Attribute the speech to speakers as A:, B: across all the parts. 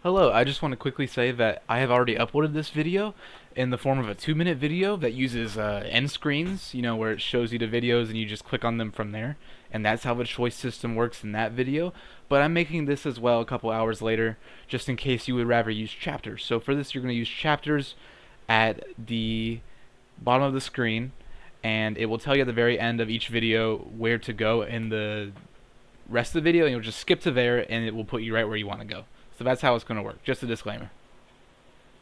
A: Hello, I just want to quickly say that I have already uploaded this video in the form of a 2-minute video that uses end screens, where it shows you the videos and you just click on them from there. And that's how the choice system works in that video. But I'm making this as well a couple hours later, just in case you would rather use chapters. So for this, you're going to use chapters at the bottom of the screen, and it will tell you at the very end of each video where to go in the rest of the video, and you'll just skip to there, and it will put you right where you want to go. So that's how it's going to work. Just a disclaimer.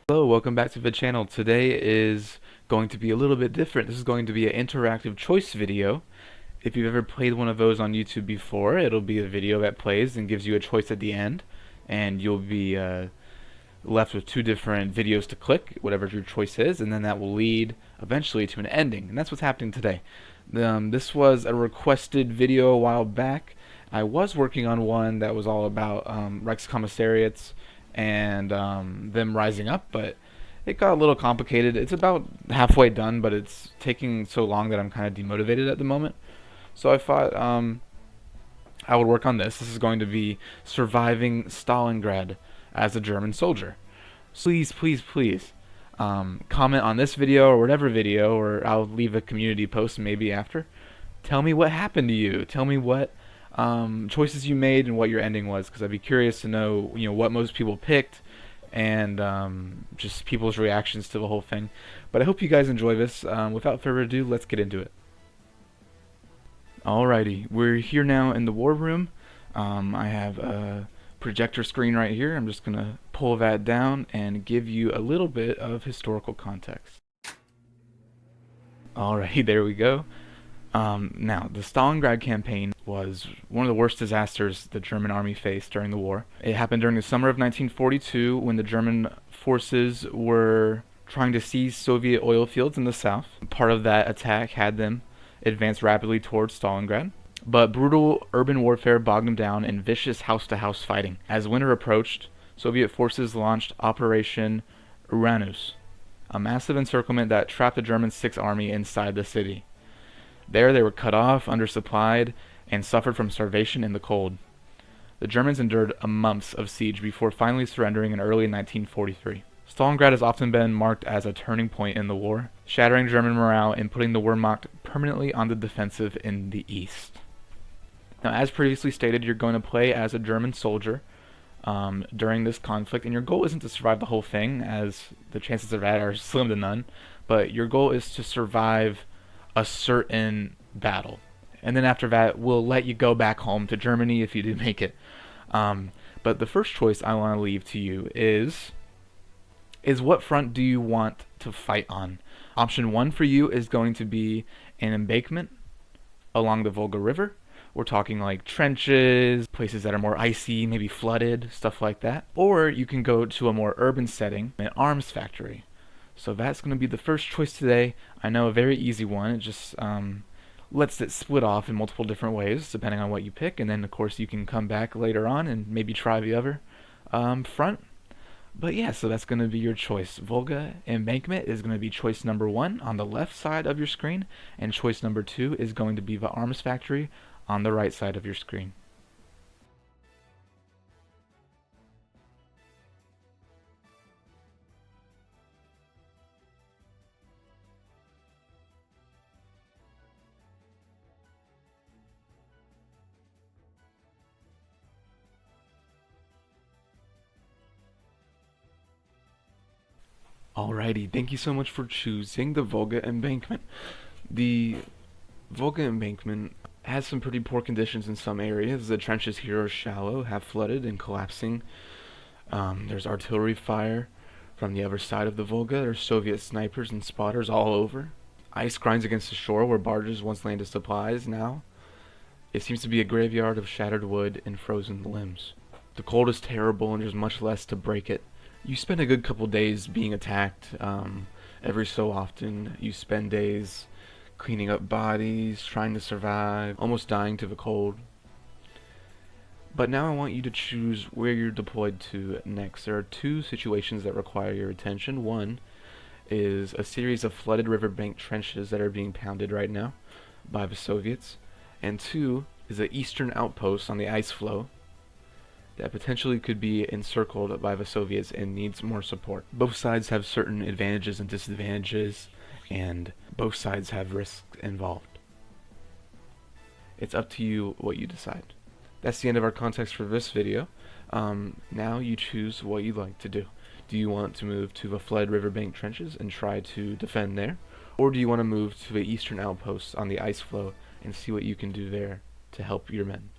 A: Hello, welcome back to the channel. Today is going to be a little bit different. This is going to be an interactive choice video. If you've ever played one of those on YouTube before, it'll be a video that plays and gives you a choice at the end, and you'll be left with two different videos to click, whatever your choice is, and then that will lead eventually to an ending. And that's what's happening today. This was a requested video a while back. I was working on one that was all about Reichskommissariats and them rising up, but it got a little complicated. It's about halfway done, but it's taking so long that I'm kind of demotivated at the moment. So I thought I would work on this. This is going to be surviving Stalingrad as a German soldier. Please, please, please comment on this video or whatever video, or I'll leave a community post maybe after. Tell me what happened to you. Tell me what choices you made and what your ending was, because I'd be curious to know, what most people picked and just people's reactions to the whole thing. But I hope you guys enjoy this. Without further ado, let's get into it. Alrighty, we're here now in the war room. I have a projector screen right here. I'm just gonna pull that down and give you a little bit of historical context. Alrighty, there we go. Now, the Stalingrad campaign was one of the worst disasters the German army faced during the war. It happened during the summer of 1942 when the German forces were trying to seize Soviet oil fields in the south. Part of that attack had them advance rapidly towards Stalingrad, but brutal urban warfare bogged them down in vicious house-to-house fighting. As winter approached, Soviet forces launched Operation Uranus, a massive encirclement that trapped the German Sixth Army inside the city. There they were cut off, undersupplied, and suffered from starvation in the cold. The Germans endured a month of siege before finally surrendering in early 1943. Stalingrad has often been marked as a turning point in the war, shattering German morale and putting the Wehrmacht permanently on the defensive in the east. Now, as previously stated, you're going to play as a German soldier during this conflict, and your goal isn't to survive the whole thing, as the chances of that are slim to none, but your goal is to survive a certain battle, and then after that we'll let you go back home to Germany if you do make it. But the first choice I want to leave to you is what front do you want to fight on? Option 1 for you is going to be an embankment along the Volga River. We're talking like trenches, places that are more icy, maybe flooded, stuff like that. Or you can go to a more urban setting, an arms factory. So that's going to be the first choice today. I know, a very easy one. It just lets it split off in multiple different ways depending on what you pick, and then of course you can come back later on and maybe try the other front. But yeah, so that's going to be your choice. Volga Embankment is going to be choice number 1 on the left side of your screen, and choice number 2 is going to be the Arms Factory on the right side of your screen. Alrighty, thank you so much for choosing the Volga Embankment. The Volga Embankment has some pretty poor conditions in some areas. The trenches here are shallow, have flooded and collapsing. There's artillery fire from the other side of the Volga. There's Soviet snipers and spotters all over. Ice grinds against the shore where barges once landed supplies. Now it seems to be a graveyard of shattered wood and frozen limbs. The cold is terrible and there's much less to break it. You spend a good couple days being attacked. Every so often you spend days cleaning up bodies, trying to survive, almost dying to the cold. But now I want you to choose where you're deployed to next. There are two situations that require your attention. One is a series of flooded riverbank trenches that are being pounded right now by the Soviets. And two is an eastern outpost on the ice floe that potentially could be encircled by the Soviets and needs more support. Both sides have certain advantages and disadvantages, and both sides have risks involved. It's up to you what you decide. That's the end of our context for this video. Now you choose what you'd like to do. Do you want to move to the flooded riverbank trenches and try to defend there? Or do you want to move to the eastern outposts on the ice floe and see what you can do there to help your men?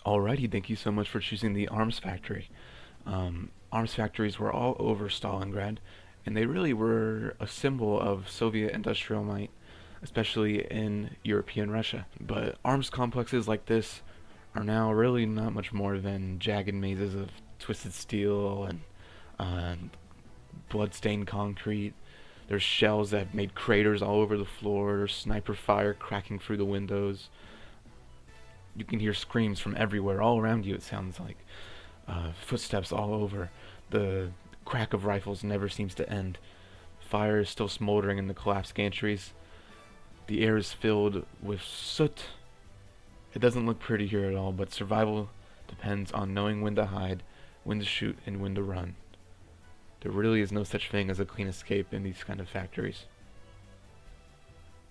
A: Alrighty, thank you so much for choosing the arms factory. Arms factories were all over Stalingrad, and they really were a symbol of Soviet industrial might, especially in European Russia. But arms complexes like this are now really not much more than jagged mazes of twisted steel and blood-stained concrete. There's shells that have made craters all over the floor. There's sniper fire cracking through the windows. You can hear screams from everywhere, all around you it sounds like. Footsteps all over. The crack of rifles never seems to end. Fire is still smoldering in the collapsed gantries. The air is filled with soot. It doesn't look pretty here at all, but survival depends on knowing when to hide, when to shoot, and when to run. There really is no such thing as a clean escape in these kind of factories.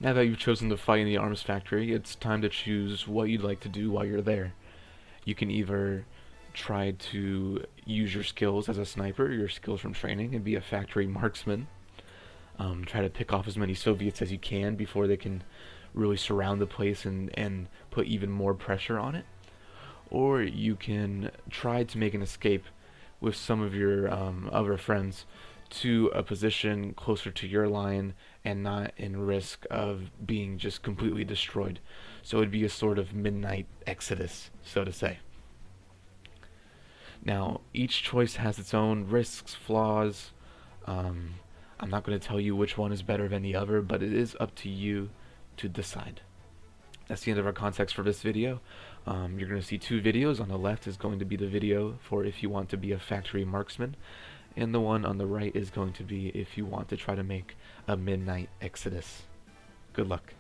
A: Now that you've chosen to fight in the arms factory, it's time to choose what you'd like to do while you're there. You can either try to use your skills as a sniper, your skills from training, and be a factory marksman. Try to pick off as many Soviets as you can before they can really surround the place and put even more pressure on it. Or you can try to make an escape with some of your other friends to a position closer to your line and not in risk of being just completely destroyed. So it'd be a sort of midnight exodus, so to say. Now, each choice has its own risks, flaws. I'm not going to tell you which one is better than the other, but it is up to you to decide. That's the end of our context for this video. You're going to see two videos. On the left is going to be the video for if you want to be a factory marksman, and the one on the right is going to be if you want to try to make a midnight exodus. Good luck.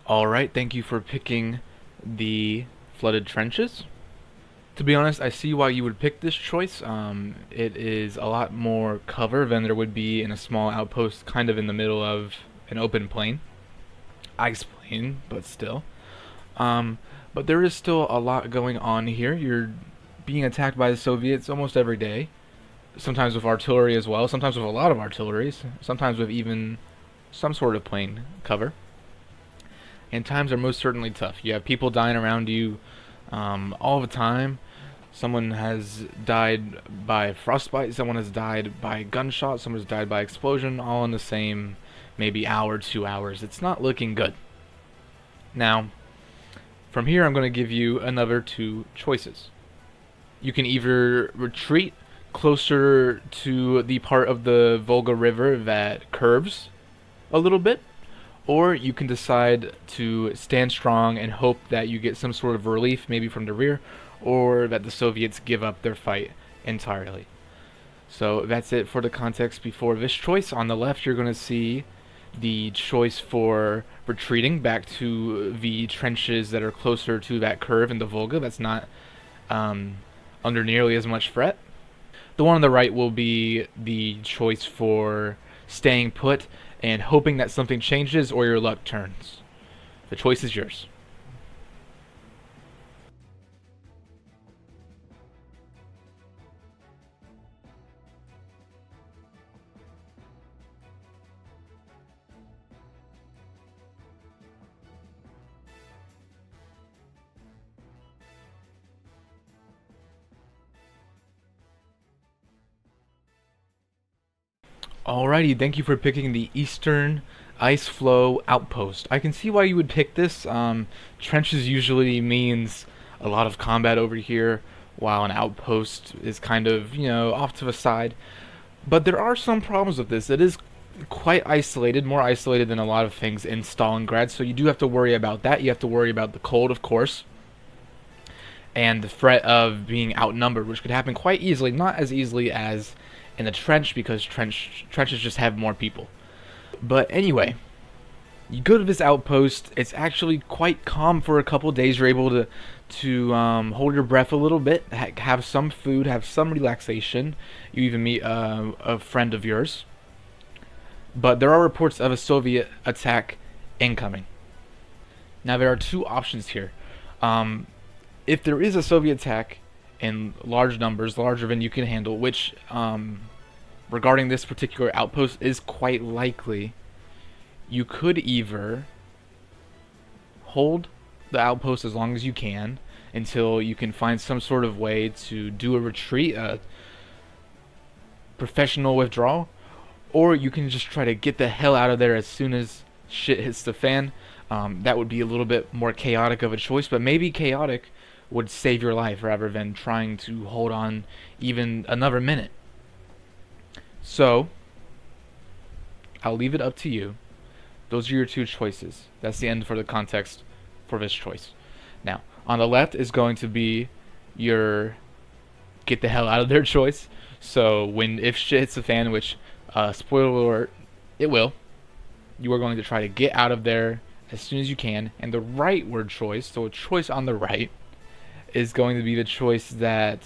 A: Alright, thank you for picking the flooded trenches. To be honest, I see why you would pick this choice. It is a lot more cover than there would be in a small outpost kind of in the middle of an open plain. Ice plain, but still. But there is still a lot going on here. You're being attacked by the Soviets almost every day. Sometimes with artillery as well, sometimes with a lot of artillery, sometimes with even some sort of plain cover. And times are most certainly tough. You have people dying around you all the time. Someone has died by frostbite, someone has died by gunshot, someone has died by explosion, all in the same maybe hour, 2 hours. It's not looking good. Now, from here I'm going to give you another two choices. You can either retreat closer to the part of the Volga River that curves a little bit, or you can decide to stand strong and hope that you get some sort of relief, maybe from the rear, or that the Soviets give up their fight entirely. So that's it for the context before this choice. On the left, you're going to see the choice for retreating back to the trenches that are closer to that curve in the Volga. That's not under nearly as much threat. The one on the right will be the choice for staying put and hoping that something changes or your luck turns. The choice is yours. Alrighty, thank you for picking the Eastern Ice Flow Outpost. I can see why you would pick this. Trenches usually means a lot of combat over here, while an outpost is kind of, off to the side. But there are some problems with this. It is quite isolated, more isolated than a lot of things in Stalingrad, so you do have to worry about that. You have to worry about the cold, of course, and the threat of being outnumbered, which could happen quite easily, not as easily as in the trench, because trenches just have more people. But anyway, you go to this outpost. It's actually quite calm for a couple days. You're able to hold your breath a little bit, have some food, have some relaxation. You even meet a friend of yours. But there are reports of a Soviet attack incoming. Now there are two options here. If there is a Soviet attack in large numbers, larger than you can handle, which regarding this particular outpost is quite likely, you could either hold the outpost as long as you can until you can find some sort of way to do a retreat, a professional withdrawal, or you can just try to get the hell out of there as soon as shit hits the fan. That would be a little bit more chaotic of a choice, but maybe chaotic would save your life rather than trying to hold on even another minute. So, I'll leave it up to you. Those are your two choices. That's the end for the context for this choice. Now, on the left is going to be your get the hell out of there choice. So, if shit hits the fan, which, spoiler alert, it will, you are going to try to get out of there as soon as you can. And the rightward choice, so a choice on the right, is going to be the choice that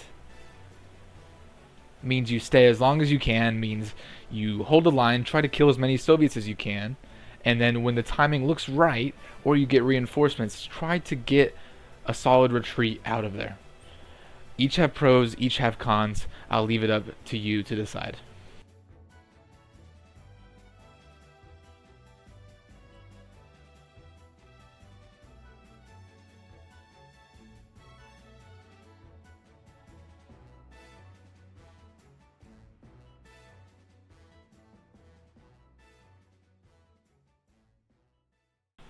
A: means you stay as long as you can, means you hold the line, try to kill as many Soviets as you can, and then when the timing looks right, or you get reinforcements, try to get a solid retreat out of there. Each have pros, each have cons. I'll leave it up to you to decide.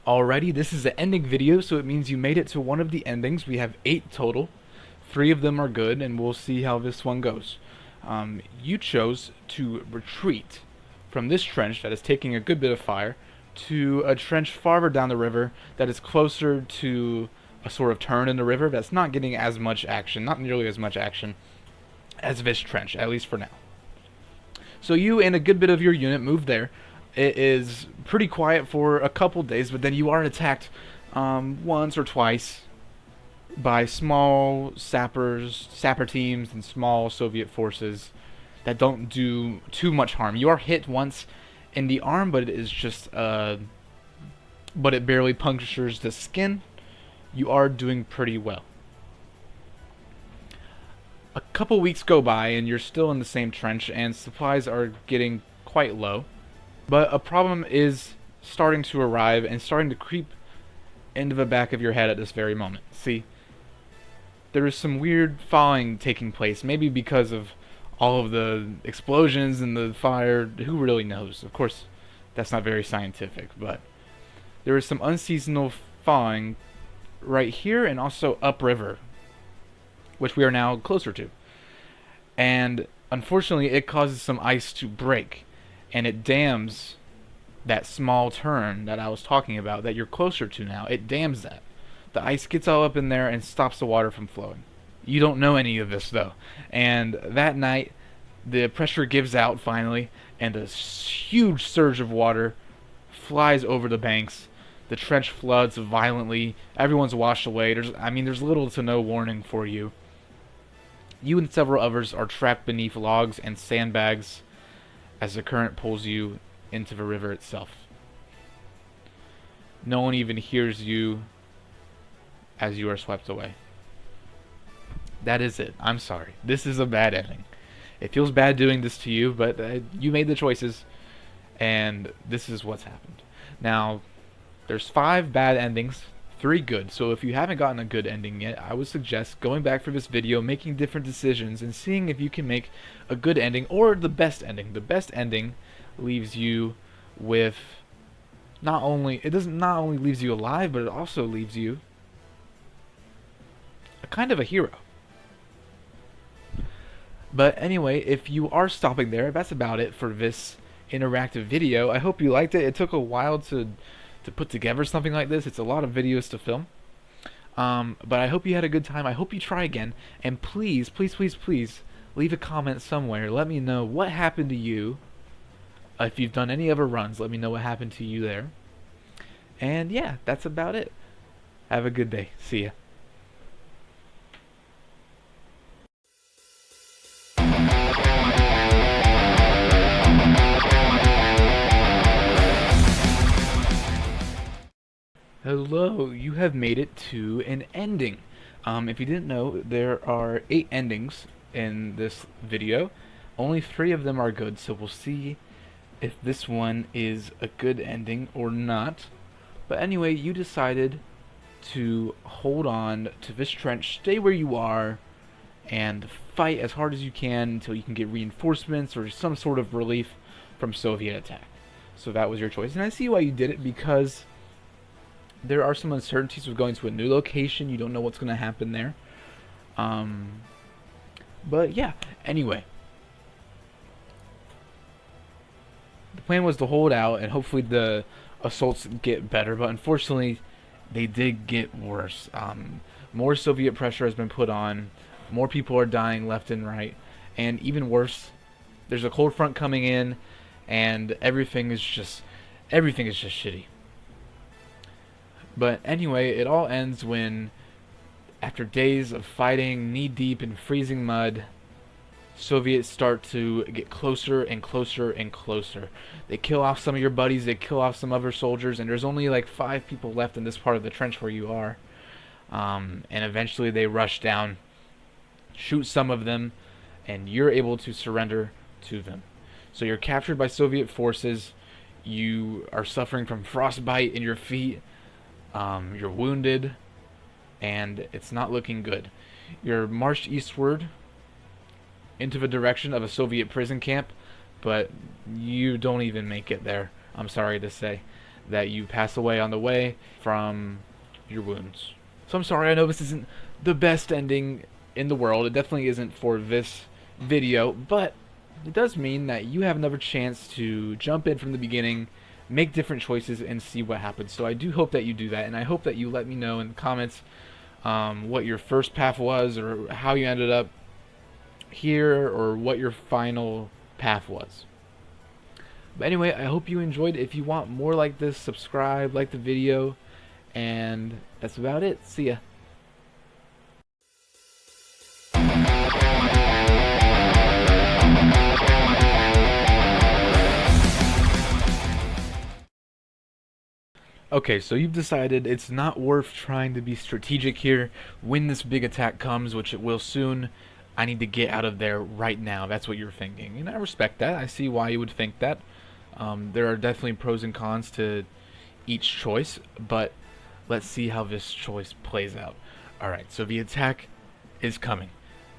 A: Alrighty, this is the ending video, so it means you made it to one of the endings. We have 8 total. 3 of them are good, and we'll see how this one goes. You chose to retreat from this trench that is taking a good bit of fire to a trench farther down the river that is closer to a sort of turn in the river that's not getting as much action, not nearly as much action as this trench, at least for now. So you and a good bit of your unit moved there. It is pretty quiet for a couple days, but then you are attacked once or twice by small sapper teams and small Soviet forces that don't do too much harm. You are hit once in the arm, but it is just but it barely punctures the skin. You are doing pretty well. A couple weeks go by and you're still in the same trench and supplies are getting quite low. But a problem is starting to arrive and starting to creep into the back of your head at this very moment. See, there is some weird thawing taking place, maybe because of all of the explosions and the fire. Who really knows? Of course, that's not very scientific, but there is some unseasonal thawing right here and also upriver, which we are now closer to. And unfortunately, it causes some ice to break. And it dams that small turn that I was talking about that you're closer to now. It dams that. The ice gets all up in there and stops the water from flowing. You don't know any of this, though. And that night, the pressure gives out finally, and a huge surge of water flies over the banks. The trench floods violently. Everyone's washed away. There's little to no warning for you. You and several others are trapped beneath logs and sandbags as the current pulls you into the river itself. No one even hears you as you are swept away. That is it. I'm sorry. This is a bad ending. It feels bad doing this to you, but you made the choices, and this is what's happened. Now, there's 5 bad endings, 3 good. So if you haven't gotten a good ending yet, I would suggest going back for this video, making different decisions, and seeing if you can make a good ending or the best ending. The best ending leaves you with it doesn't not only leaves you alive, but it also leaves you a kind of a hero. But anyway, if you are stopping there, that's about it for this interactive video. I hope you liked it. It took a while to put together something like this. It's a lot of videos to film. But I hope you had a good time. I hope you try again. And please, please, please, please, leave a comment somewhere. Let me know what happened to you. If you've done any other runs, let me know what happened to you there. And yeah, that's about it. Have a good day. See ya. Hello, you have made it to an ending. If you didn't know, there are 8 endings in this video. Only 3 of them are good, so we'll see if this one is a good ending or not. But anyway, you decided to hold on to this trench, stay where you are, and fight as hard as you can until you can get reinforcements or some sort of relief from Soviet attack. So that was your choice, and I see why you did it, because there are some uncertainties with going to a new location. You don't know what's going to happen there. But yeah, anyway. The plan was to hold out and hopefully the assaults get better, but unfortunately they did get worse. More Soviet pressure has been put on. More people are dying left and right. And even worse, there's a cold front coming in, and everything is just shitty. But anyway, it all ends when, after days of fighting knee-deep in freezing mud, Soviets start to get closer and closer and closer. They kill off some of your buddies, they kill off some other soldiers, and there's only like 5 people left in this part of the trench where you are. And eventually they rush down, shoot some of them, and you're able to surrender to them. So you're captured by Soviet forces, you are suffering from frostbite in your feet, you're wounded, and it's not looking good. You're marched eastward into the direction of a Soviet prison camp, but you don't even make it there. I'm sorry to say that you pass away on the way from your wounds. So I'm sorry, I know this isn't the best ending in the world. It definitely isn't for this video, but it does mean that you have another chance to jump in from the beginning, make different choices, and see what happens. So I do hope that you do that, and I hope that you let me know in the comments what your first path was, or how you ended up here, or what your final path was. But anyway, I hope you enjoyed. If you want more like this, subscribe, like the video, and that's about it. See ya. Okay, so you've decided it's not worth trying to be strategic here. When this big attack comes, which it will soon, I need to get out of there right now. That's what you're thinking. And I respect that. I see why you would think that. There are definitely pros and cons to each choice, but let's see how this choice plays out. Alright, so the attack is coming.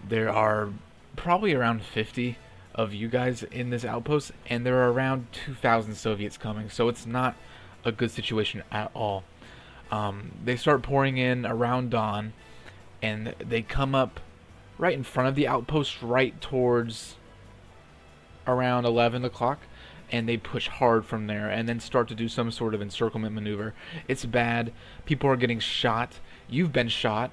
A: There are probably around 50 of you guys in this outpost, and there are around 2,000 Soviets coming, so it's not a good situation at all. They start pouring in around dawn, and they come up right in front of the outpost, right towards around 11 o'clock, and they push hard from there and then start to do some sort of encirclement maneuver. It's bad. People are getting shot. You've been shot.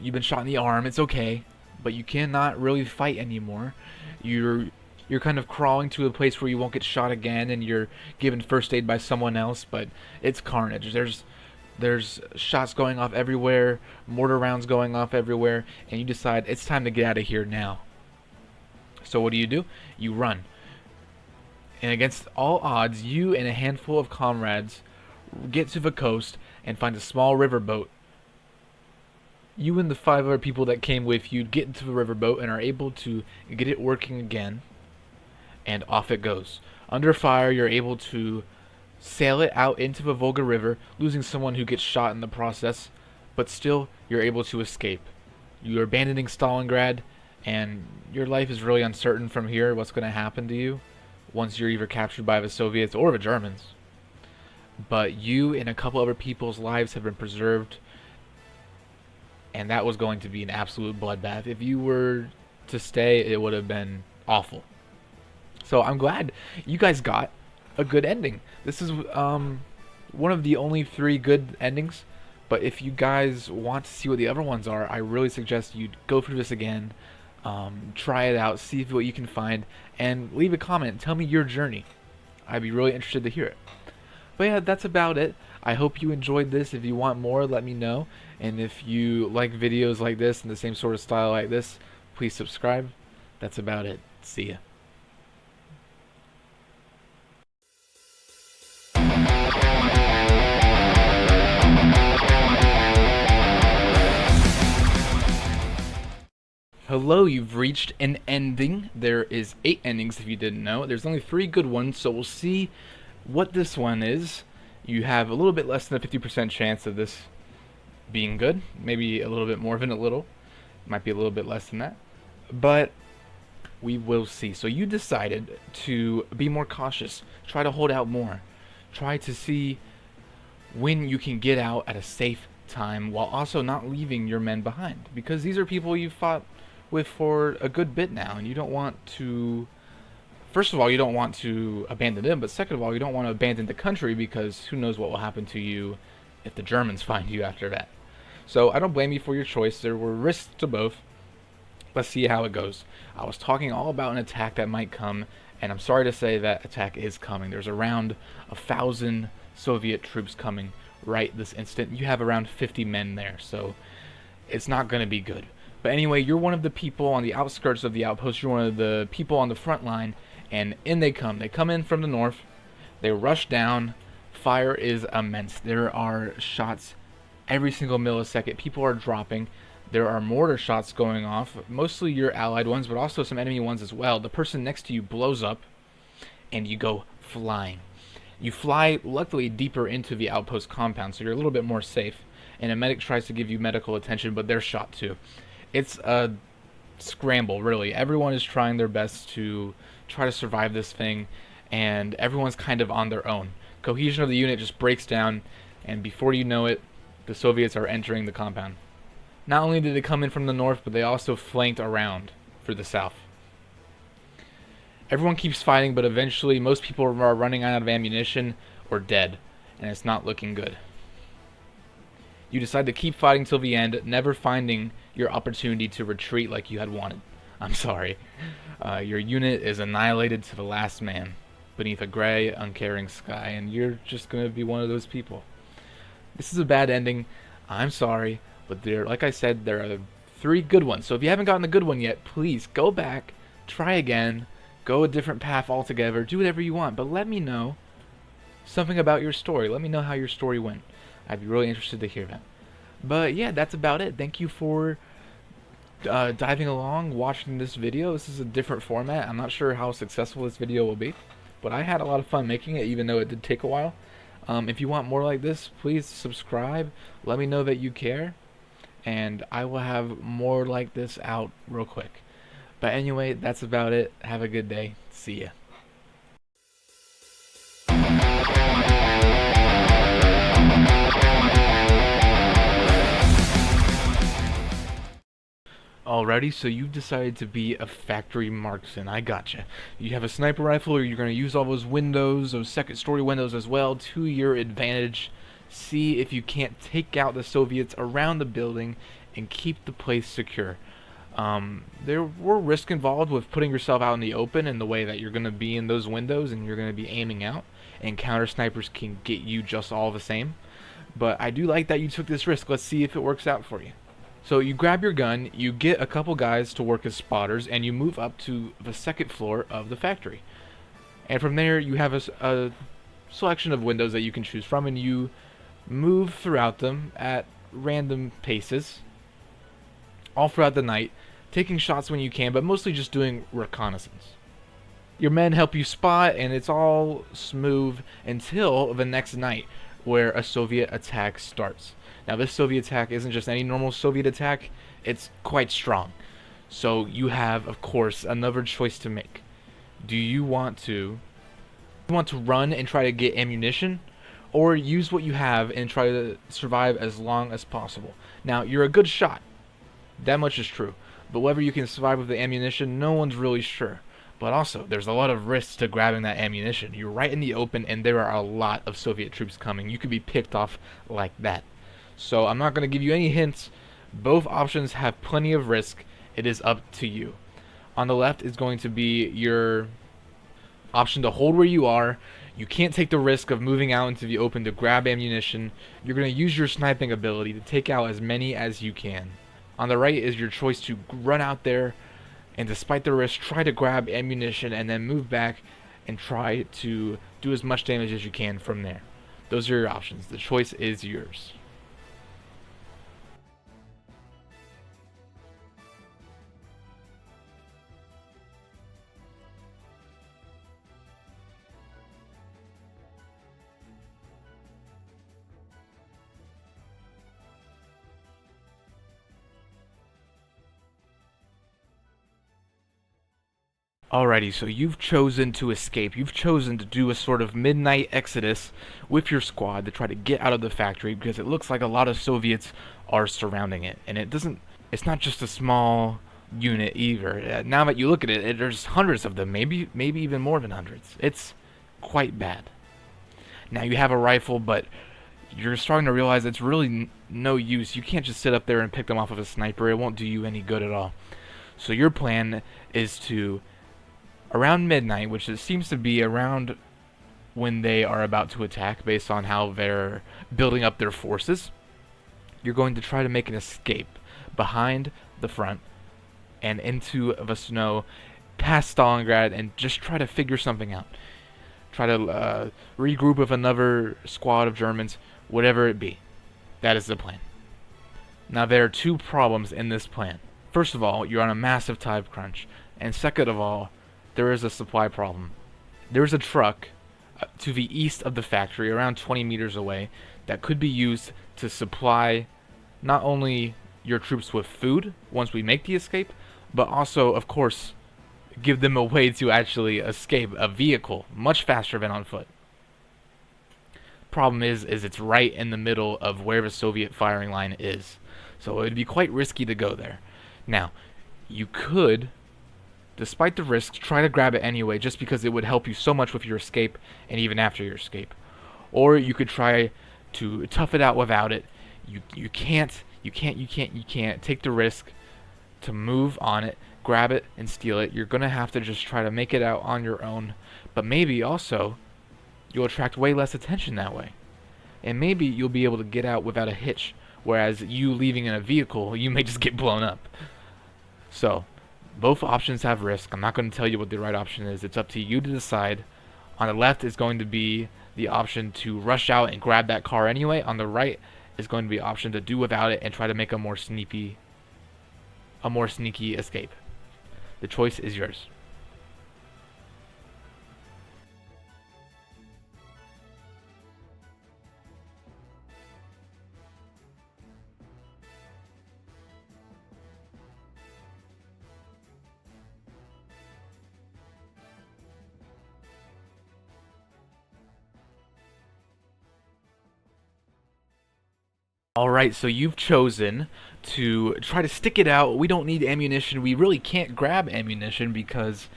A: You've been shot in the arm. It's okay, but you cannot really fight anymore. You're kind of crawling to a place where you won't get shot again, and you're given first aid by someone else, but it's carnage. There's shots going off everywhere, mortar rounds going off everywhere, and you decide it's time to get out of here now. So what do? You run. And against all odds, you and a handful of comrades get to the coast and find a small riverboat. You and the 5 other people that came with you get into the riverboat and are able to get it working again. And off it goes. Under fire, you're able to sail it out into the Volga River, losing someone who gets shot in the process, but still, you're able to escape. You're abandoning Stalingrad, and your life is really uncertain from here, what's going to happen to you. once you're either captured by the Soviets or the Germans. But you and a couple other people's lives have been preserved, and that was going to be an absolute bloodbath. If you were to stay, it would have been awful. So I'm glad you guys got a good ending. This is one of the only 3 good endings, but if you guys want to see what the other ones are, I really suggest you go through this again, try it out, see what you can find, and leave a comment. Tell me your journey. I'd be really interested to hear it. But yeah, that's about it. I hope you enjoyed this. If you want more, let me know. And if you like videos like this and the same sort of style like this, please subscribe. That's about it. See ya. Hello, you've reached an ending. There is 8 endings if you didn't know. There's only 3 good ones, so we'll see what this one is. You have a little bit less than a 50% chance of this being good. Maybe a little bit more than a little. Might be a little bit less than that. But we will see. So you decided to be more cautious. Try to hold out more. Try to see when you can get out at a safe time while also not leaving your men behind. Because these are people you've fought with for a good bit now, and you don't want to... First of all, you don't want to abandon them, but second of all, you don't want to abandon the country, because who knows what will happen to you if the Germans find you after that. So I don't blame you for your choice. There were risks to both. Let's see how it goes. I was talking all about an attack that might come, and I'm sorry to say that attack is coming. There's around 1,000 Soviet troops coming right this instant. You have around 50 men there, so it's not going to be good. But anyway, you're one of the people on the outskirts of the outpost. You're one of the people on the front line. And in they come. They come in from the north. They rush down. Fire is immense. There are shots every single millisecond. People are dropping. There are mortar shots going off. Mostly your allied ones, but also some enemy ones as well. The person next to you blows up, and you go flying. You fly, luckily, deeper into the outpost compound, so you're a little bit more safe. And a medic tries to give you medical attention, but they're shot too. It's a scramble, really. Everyone is trying their best to try to survive this thing, and everyone's kind of on their own. Cohesion of the unit just breaks down, and before you know it, the Soviets are entering the compound. Not only did they come in from the north, but they also flanked around for the south. Everyone keeps fighting, but eventually most people are running out of ammunition or dead, and it's not looking good. You decide to keep fighting till the end, never finding your opportunity to retreat like you had wanted. I'm sorry. Your unit is annihilated to the last man beneath a gray, uncaring sky, and you're just going to be one of those people. This is a bad ending. I'm sorry, but like I said, there are 3 good ones. So if you haven't gotten the good one yet, please go back, try again, go a different path altogether, do whatever you want, but let me know something about your story. Let me know how your story went. I'd be really interested to hear that. But yeah, that's about it. Thank you for diving along, watching this video. This is a different format. I'm not sure how successful this video will be, but I had a lot of fun making it, even though it did take a while. If you want more like this, please subscribe. Let me know that you care, and I will have more like this out real quick. But anyway, that's about it. Have a good day. See ya. Alrighty, so you've decided to be a factory marksman. I gotcha. You have a sniper rifle, or you're going to use all those windows, those second story windows as well, to your advantage. See if you can't take out the Soviets around the building and keep the place secure. There were risks involved with putting yourself out in the open in the way that you're going to be in those windows and you're going to be aiming out, and counter snipers can get you just all the same. But I do like that you took this risk. Let's see if it works out for you. So you grab your gun, you get a couple guys to work as spotters, and you move up to the second floor of the factory. And from there, you have a selection of windows that you can choose from, and you move throughout them at random paces, all throughout the night, taking shots when you can, but mostly just doing reconnaissance. Your men help you spot, and it's all smooth until the next night, where a Soviet attack starts. Now, this Soviet attack isn't just any normal Soviet attack, it's quite strong. So you have, of course, another choice to make. Do you want to run and try to get ammunition, or use what you have and try to survive as long as possible? Now, you're a good shot. That much is true. But whether you can survive with the ammunition, no one's really sure. But also, there's a lot of risks to grabbing that ammunition. You're right in the open, and there are a lot of Soviet troops coming. You could be picked off like that. So I'm not going to give you any hints. Both options have plenty of risk. It is up to you. On the left is going to be your option to hold where you are. You can't take the risk of moving out into the open to grab ammunition. You're going to use your sniping ability to take out as many as you can. On the right is your choice to run out there and, despite the risk, try to grab ammunition and then move back and try to do as much damage as you can from there. Those are your options. The choice is yours. Alrighty, so you've chosen to escape. You've chosen to do a sort of midnight exodus with your squad to try to get out of the factory, because it looks like a lot of Soviets are surrounding it. And it's not just a small unit either. Now that you look at it, there's hundreds of them, maybe even more than hundreds. It's quite bad. Now you have a rifle, but you're starting to realize it's really no use. You can't just sit up there and pick them off with a sniper. It won't do you any good at all. So your plan is to, around midnight, which it seems to be around when they are about to attack based on how they're building up their forces, you're going to try to make an escape behind the front and into the snow past Stalingrad and just try to figure something out. Try to regroup with another squad of Germans, whatever it be. That is the plan. Now, there are two problems in this plan. First of all, you're on a massive time crunch, and second of all, there is a supply problem. There's a truck to the east of the factory, around 20 meters away, that could be used to supply not only your troops with food once we make the escape, but also, of course, give them a way to actually escape, a vehicle, much faster than on foot. Problem is it's right in the middle of where the Soviet firing line is, so it would be quite risky to go there. Now, you could, despite the risks, try to grab it anyway, just because it would help you so much with your escape and even after your escape. Or you could try to tough it out without it. You can't take the risk to move on it, grab it, and steal it. You're gonna have to just try to make it out on your own. But maybe also you'll attract way less attention that way. And maybe you'll be able to get out without a hitch, whereas you leaving in a vehicle, you may just get blown up. So, both options have risk. I'm not going to tell you what the right option is. It's up to you to decide. On the left is going to be the option to rush out and grab that car anyway. On the right is going to be the option to do without it and try to make a more sneaky escape. The choice is yours. Alright, so you've chosen to try to stick it out. We don't need ammunition. We really can't grab ammunition because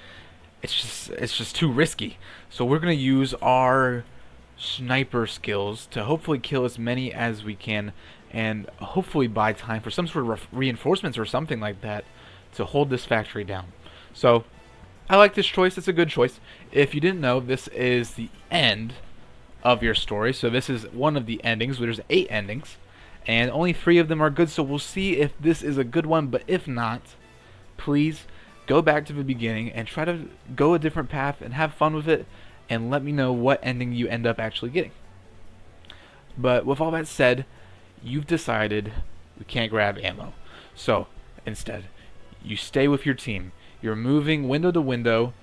A: it's just too risky. So we're going to use our sniper skills to hopefully kill as many as we can and hopefully buy time for some sort of reinforcements or something like that to hold this factory down. So I like this choice. It's a good choice. If you didn't know, this is the end of your story. So this is one of the endings. There's 8 endings, and only 3 of them are good, so we'll see if this is a good one. But if not, please go back to the beginning and try to go a different path and have fun with it, and let me know what ending you end up actually getting. But with all that said, you've decided we can't grab ammo. So instead, you stay with your team. You're moving window to window,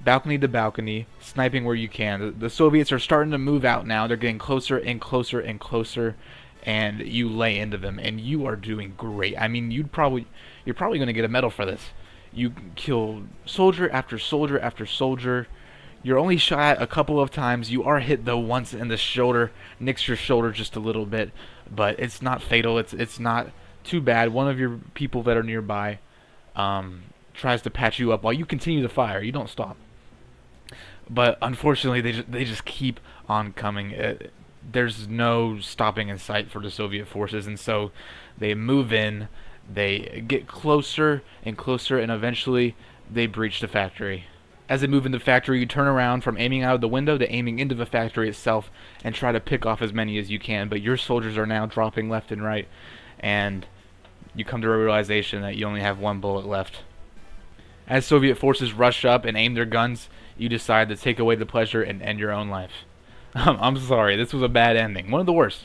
A: balcony to balcony, sniping where you can. The Soviets are starting to move out now. They're getting closer and closer and closer, and you lay into them, and you are doing great. I mean, you're probably going to get a medal for this. You kill soldier after soldier after soldier. You're only shot a couple of times. You are hit though once in the shoulder, nicks your shoulder just a little bit, but it's not fatal. It's not too bad. One of your people that are nearby tries to patch you up while you continue to fire. You don't stop. But unfortunately, they just keep on coming. There's no stopping in sight for the Soviet forces, and so they move in. They get closer and closer, and eventually they breach the factory. As they move into the factory, you turn around from aiming out of the window to aiming into the factory itself and try to pick off as many as you can. But your soldiers are now dropping left and right, and you come to a realization that you only have one bullet left. As Soviet forces rush up and aim their guns, you decide to take away the pleasure and end your own life. I'm sorry, this was a bad ending. One of the worst.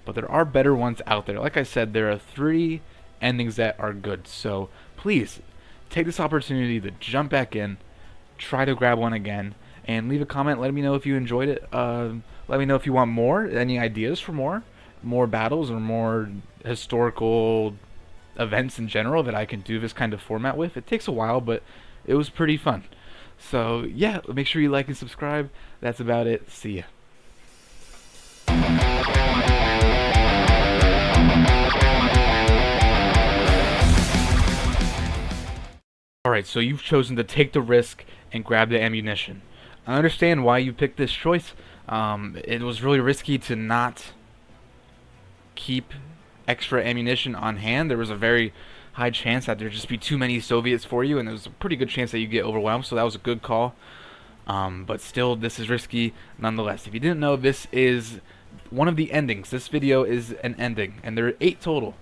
A: But there are better ones out there. Like I said, there are 3 endings that are good. So please, take this opportunity to jump back in, try to grab one again, and leave a comment. Let me know if you enjoyed it. Let me know if you want more, any ideas for more battles or more historical events in general that I can do this kind of format with. It takes a while, but it was pretty fun. So yeah, make sure you like and subscribe. That's about it. See ya. Alright, so you've chosen to take the risk and grab the ammunition. I understand why you picked this choice. It was really risky to not keep extra ammunition on hand. There was a very high chance that there'd just be too many Soviets for you, and there was a pretty good chance that you get overwhelmed, so that was a good call. But still, this is risky nonetheless. If you didn't know, this is one of the endings. This video is an ending, and there are 8 total.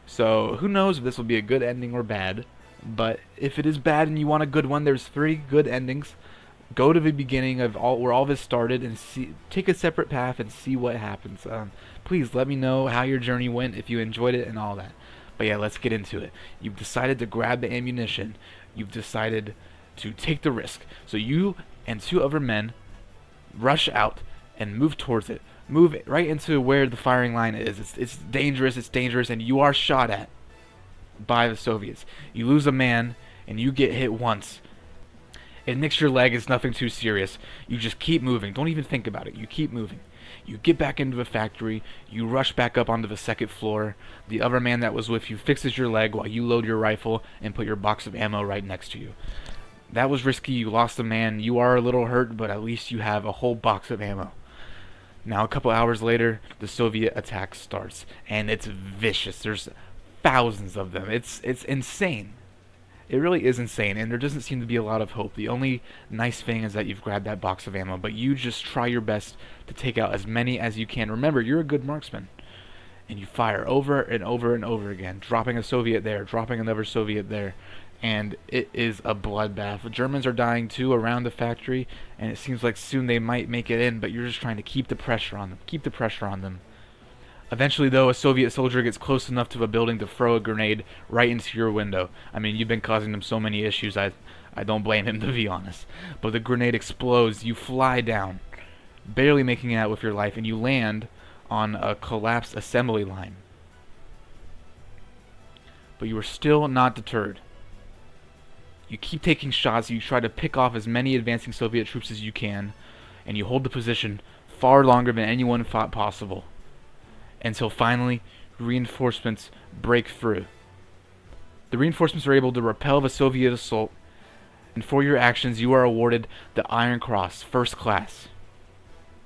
A: So who knows if this will be a good ending or bad. But if it is bad and you want a good one, there's 3 good endings. Go to the beginning of where all this started and take a separate path and see what happens. Please let me know how your journey went, if you enjoyed it and all that. But yeah, let's get into it. You've decided to grab the ammunition. You've decided to take the risk. So you and 2 other men rush out and move towards it. Move right into where the firing line is. It's dangerous, and you are shot at by the Soviets. You lose a man, and you get hit once. It nicks your leg. It's nothing too serious. You just keep moving. Don't even think about it. You keep moving. You get back into the factory. You rush back up onto the 2nd floor. The other man that was with you fixes your leg while you load your rifle and put your box of ammo right next to you. That was risky. You lost a man. You are a little hurt, but at least you have a whole box of ammo. Now, a couple hours later, the Soviet attack starts, and it's vicious. There's thousands of them. It's insane. It really is insane, and there doesn't seem to be a lot of hope. The only nice thing is that you've grabbed that box of ammo, but you just try your best to take out as many as you can. Remember, you're a good marksman, and you fire over and over and over again, dropping a Soviet there, dropping another Soviet there, and it is a bloodbath. The Germans are dying too around the factory, and it seems like soon they might make it in, but you're just trying to keep the pressure on them. Eventually, though, a Soviet soldier gets close enough to a building to throw a grenade right into your window. I mean, you've been causing them so many issues, I don't blame him, to be honest. But the grenade explodes, you fly down, barely making it out with your life, and you land on a collapsed assembly line. But you are still not deterred. You keep taking shots, you try to pick off as many advancing Soviet troops as you can, and you hold the position far longer than anyone thought possible, until finally reinforcements break through. The reinforcements are able to repel the Soviet assault, and for your actions you are awarded the Iron Cross, First Class.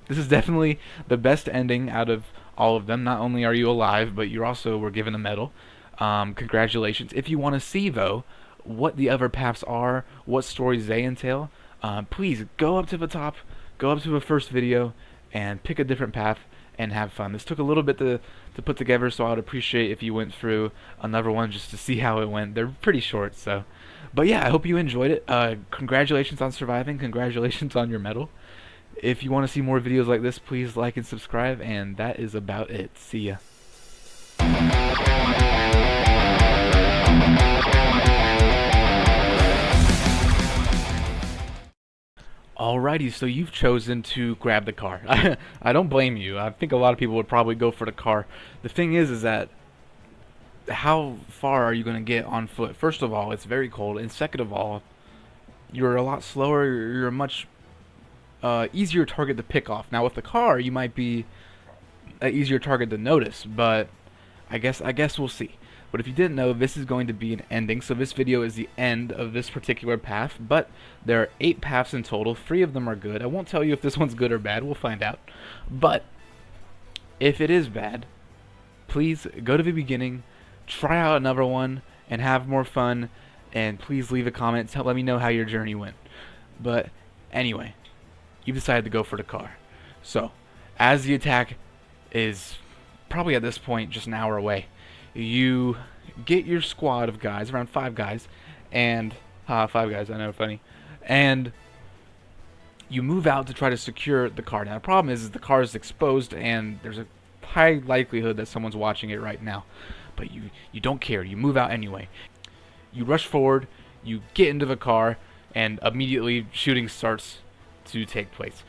A: This is definitely the best ending out of all of them. Not only are you alive, but you also were given a medal. Congratulations. If you want to see, though, what the other paths are, what stories they entail, please go up to the top, go up to the first video, and pick a different path and have fun. This took a little bit to put together, so I would appreciate if you went through another one just to see how it went. They're pretty short, so. But yeah, I hope you enjoyed it. Congratulations on surviving. Congratulations on your medal. If you want to see more videos like this, please like and subscribe, and that is about it. See ya. Alrighty, so you've chosen to grab the car. I don't blame you. I think a lot of people would probably go for the car. The thing is that how far are you going to get on foot? First of all, it's very cold, and second of all, you're a lot slower. You're a much easier target to pick off. Now with the car, you might be an easier target to notice, but I guess we'll see. But if you didn't know, this is going to be an ending. So this video is the end of this particular path, but there are 8 paths in total. 3 of them are good. I won't tell you if this one's good or bad. We'll find out. But if it is bad, please go to the beginning, try out another one, and have more fun. And please leave a comment. Let me know how your journey went. But anyway, you decided to go for the car. So, as the attack is probably at this point just an hour away, you get your squad of guys, around 5 guys, and 5 guys, I know, funny, and you move out to try to secure the car. Now the problem is the car is exposed, and there's a high likelihood that someone's watching it right now, but you don't care. You move out anyway. You rush forward, you get into the car, and immediately shooting starts to take place.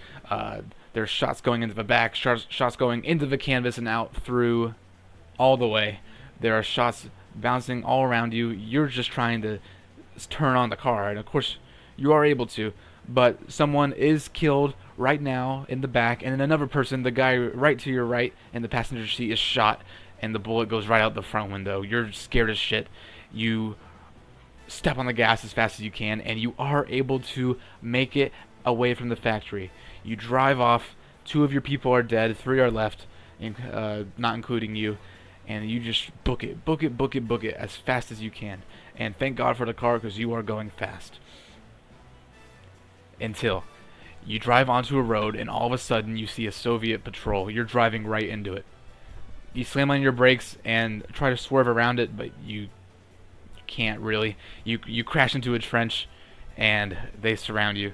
A: There's shots going into the back, shots going into the canvas and out through all the way. There are shots bouncing all around you. You're just trying to turn on the car, and of course you are able to, but someone is killed right now in the back, and then another person, the guy right to your right in the passenger seat, is shot, and the bullet goes right out the front window. You're scared as shit. You step on the gas as fast as you can, and you are able to make it away from the factory. You drive off. 2 of your people are dead, 3 are left, not including you, and you just book it as fast as you can. And thank God for the car, because you are going fast. Until you drive onto a road, and all of a sudden you see a Soviet patrol. You're driving right into it. You slam on your brakes and try to swerve around it, but you can't really. You crash into a trench, and they surround you.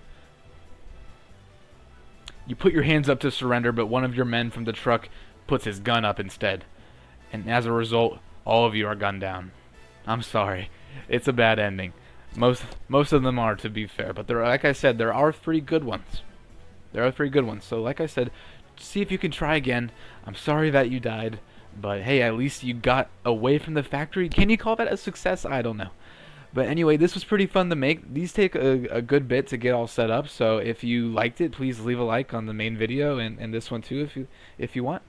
A: You put your hands up to surrender, but one of your men from the truck puts his gun up instead. And as a result, all of you are gunned down. I'm sorry. It's a bad ending. Most of them are, to be fair, but like I said, there are 3 good ones. There are 3 good ones. So like I said, see if you can try again. I'm sorry that you died, but hey, at least you got away from the factory. Can you call that a success? I don't know. But anyway, this was pretty fun to make. These take a good bit to get all set up, so if you liked it, please leave a like on the main video, and this one too if you want.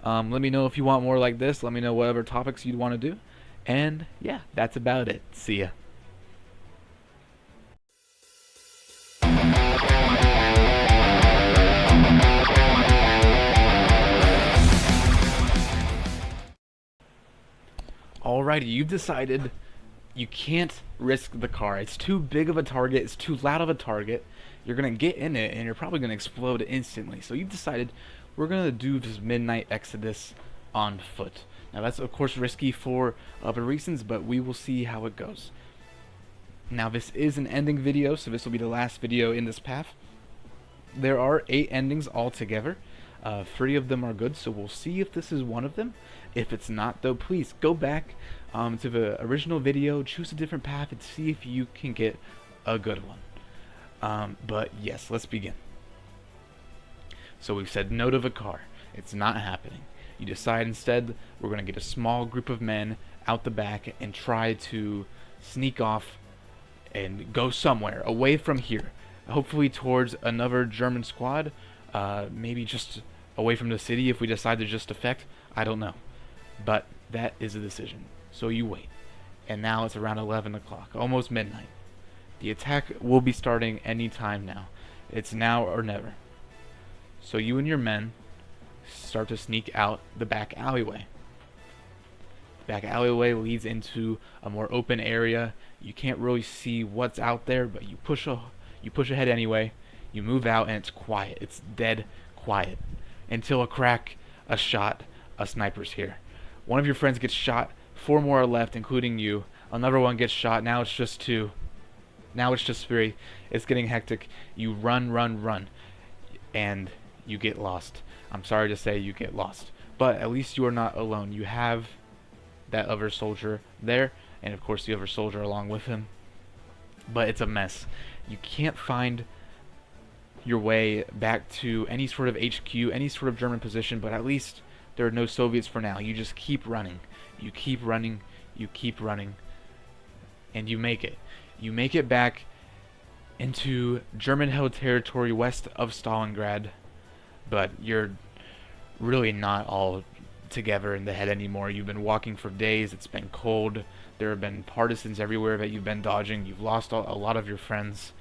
A: Let me know if you want more like this. Let me know whatever topics you'd want to do. And yeah, that's about it. See ya. Alrighty, you've decided you can't risk the car. It's too big of a target. It's too loud of a target. You're going to get in it, and you're probably going to explode instantly. So you've decided we're going to do this midnight exodus on foot. Now that's of course risky for other reasons, but we will see how it goes. Now this is an ending video, so this will be the last video in this path. There are 8 endings altogether. 3 of them are good, so we'll see if this is one of them. If it's not, though, please go back to the original video, choose a different path, and see if you can get a good one. But yes, let's begin. So we've said no to the car. It's not happening. You decide instead we're going to get a small group of men out the back and try to sneak off and go somewhere away from here. Hopefully towards another German squad. Maybe just away from the city if we decide to just defect. I don't know. But that is a decision. So you wait. And now it's around 11 o'clock, almost midnight. The attack will be starting any time now. It's now or never. So you and your men start to sneak out the back alleyway. The back alleyway leads into a more open area. You can't really see what's out there, but you push ahead anyway. You move out and it's quiet. It's dead quiet. Until a crack, a shot, a sniper's here. One of your friends gets shot. 4 more are left, including you. Another one gets shot. Now it's just 2. Now it's just 3. It's getting hectic. You run. And you get lost. I'm sorry to say you get lost. But at least you are not alone. You have that other soldier there. And of course the other soldier along with him. But it's a mess. You can't find your way back to any sort of HQ, any sort of German position, but at least there are no Soviets for now. You just keep running. You keep running. you keep running, and you make it. You make it back into German-held territory west of Stalingrad, but you're really not all together in the head anymore. You've been walking for days, it's been cold, there have been partisans everywhere that you've been dodging, you've lost a lot of your friends,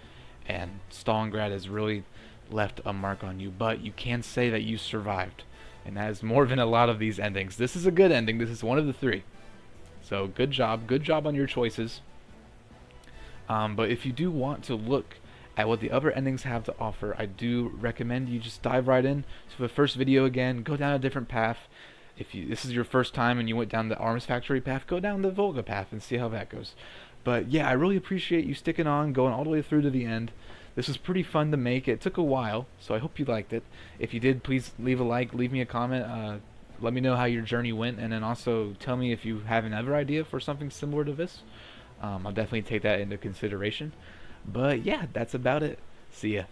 A: and Stalingrad has really left a mark on you, but you can say that you survived, and that is more than a lot of these endings. This is a good ending, this is one of the three. So good job on your choices. But if you do want to look at what the other endings have to offer, I do recommend you just dive right in to the first video again, go down a different path. If this is your first time and you went down the arms factory path, go down the Volga path and see how that goes. But yeah, I really appreciate you sticking on, going all the way through to the end. This was pretty fun to make. It took a while, so I hope you liked it. If you did, please leave a like, leave me a comment, let me know how your journey went, and then also tell me if you have another idea for something similar to this. I'll definitely take that into consideration. But yeah, that's about it. See ya.